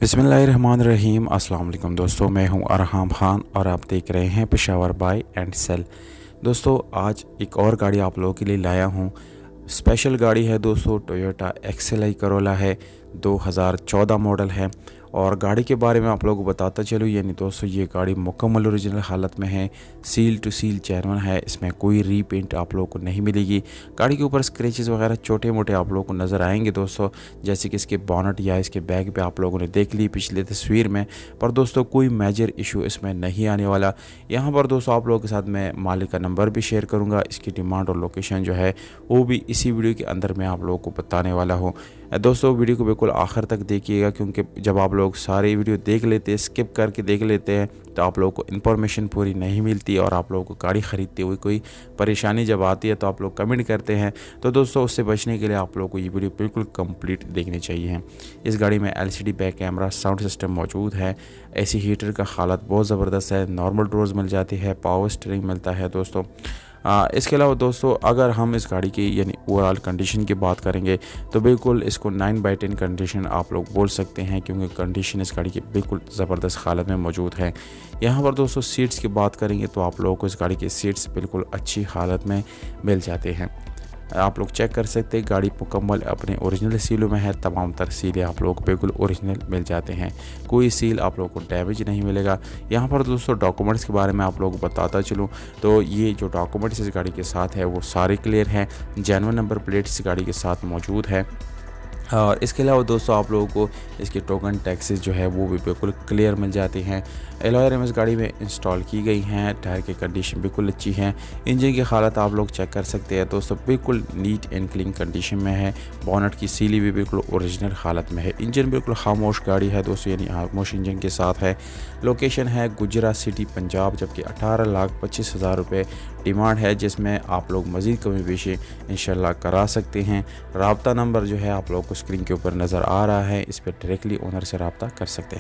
बिस्मिल्लाहिर्रहमानिर्रहीम। अस्सलाम वालेकुम दोस्तों, मैं हूं अरहम खान और आप देख रहे हैं पेशावर बाय एंड सेल। दोस्तों आज एक और गाड़ी आप लोगों के लिए लाया हूं। स्पेशल गाड़ी है दोस्तों, टोयोटा एक्सएलआई करोला है, 2014 मॉडल है। और गाड़ी के बारे में आप लोगों को बताता चलूँ, यानी दोस्तों ये गाड़ी मुकम्मल ओरिजिनल हालत में है, सील टू सील जेन्युइन है, इसमें कोई रीपेंट आप लोगों को नहीं मिलेगी। गाड़ी के ऊपर स्क्रैचेस वगैरह छोटे मोटे आप लोगों को नज़र आएंगे दोस्तों, जैसे कि इसके बॉनेट या इसके बैग पे आप लोगों ने देख ली पिछली तस्वीर में। पर दोस्तों कोई मेजर इशू इसमें नहीं आने वाला। यहाँ पर दोस्तों आप लोगों के साथ मैं मालिक का नंबर भी शेयर करूँगा, इसकी डिमांड और लोकेशन जो है वो भी इसी वीडियो के अंदर मैं आप लोगों को बताने वाला हूँ। दोस्तों वीडियो को बिल्कुल आखिर तक देखिएगा, क्योंकि जब आप लोग सारी वीडियो देख लेते हैं, स्किप करके देख लेते हैं, तो आप लोगों को इन्फॉर्मेशन पूरी नहीं मिलती और आप लोगों को गाड़ी ख़रीदते हुए कोई परेशानी जब आती है तो आप लोग कमेंट करते हैं। तो दोस्तों उससे बचने के लिए आप लोगों को ये वीडियो बिल्कुल कंप्लीट देखनी चाहिए। इस गाड़ी में LCD back camera, sound system मौजूद है, एसी हीटर का हालत बहुत ज़बरदस्त है, नॉर्मल डोर्स मिल जाती है, पावर स्टीयरिंग मिलता है दोस्तों। इसके अलावा दोस्तों अगर हम इस गाड़ी की यानी ओवरऑल कंडीशन की बात करेंगे तो बिल्कुल इसको 9/10 कंडीशन आप लोग बोल सकते हैं, क्योंकि कंडीशन इस गाड़ी की बिल्कुल ज़बरदस्त हालत में मौजूद है। यहाँ पर दोस्तों सीट्स की बात करेंगे तो आप लोगों को इस गाड़ी के सीट्स बिल्कुल अच्छी हालत में मिल जाते हैं। आप लोग चेक कर सकते हैं, गाड़ी मुकम्मल अपने ओरिजिनल सीलों में है, तमाम तर सीलें आप लोगों को बिल्कुल ओरिजिनल मिल जाते हैं, कोई सील आप लोगों को डैमेज नहीं मिलेगा। यहाँ पर दोस्तों डॉक्यूमेंट्स के बारे में आप लोगों को बताता चलूँ तो ये जो डॉक्यूमेंट्स इस गाड़ी के साथ है वो सारे क्लियर हैं, जेन्युइन नंबर प्लेट इस गाड़ी के साथ मौजूद है। और इसके अलावा दोस्तों आप लोगों को इसके टोकन टैक्सेस जो है वो भी बिल्कुल क्लियर मिल जाते हैं। एलॉय रिम इस गाड़ी में इंस्टॉल की गई हैं, टायर की कंडीशन बिल्कुल अच्छी है, इंजन की हालत आप लोग चेक कर सकते हैं दोस्तों, बिल्कुल नीट एंड क्लीन कंडीशन में है। बॉनेट की सीली भी बिल्कुल ओरिजिनल हालत में है, इंजन बिल्कुल खामोश गाड़ी है दोस्तों, यानी खामोश इंजन के साथ है। लोकेशन है गुजरात सिटी पंजाब, जबकि 18,25,000 रुपये डिमांड है, जिसमें आप लोग मज़ीद कमी पेशी इंशाल्लाह करा सकते हैं। राब्ता नंबर जो है आप लोग को स्क्रीन के ऊपर नज़र आ रहा है, इस पर डायरेक्टली ओनर से रब्ता कर सकते हैं।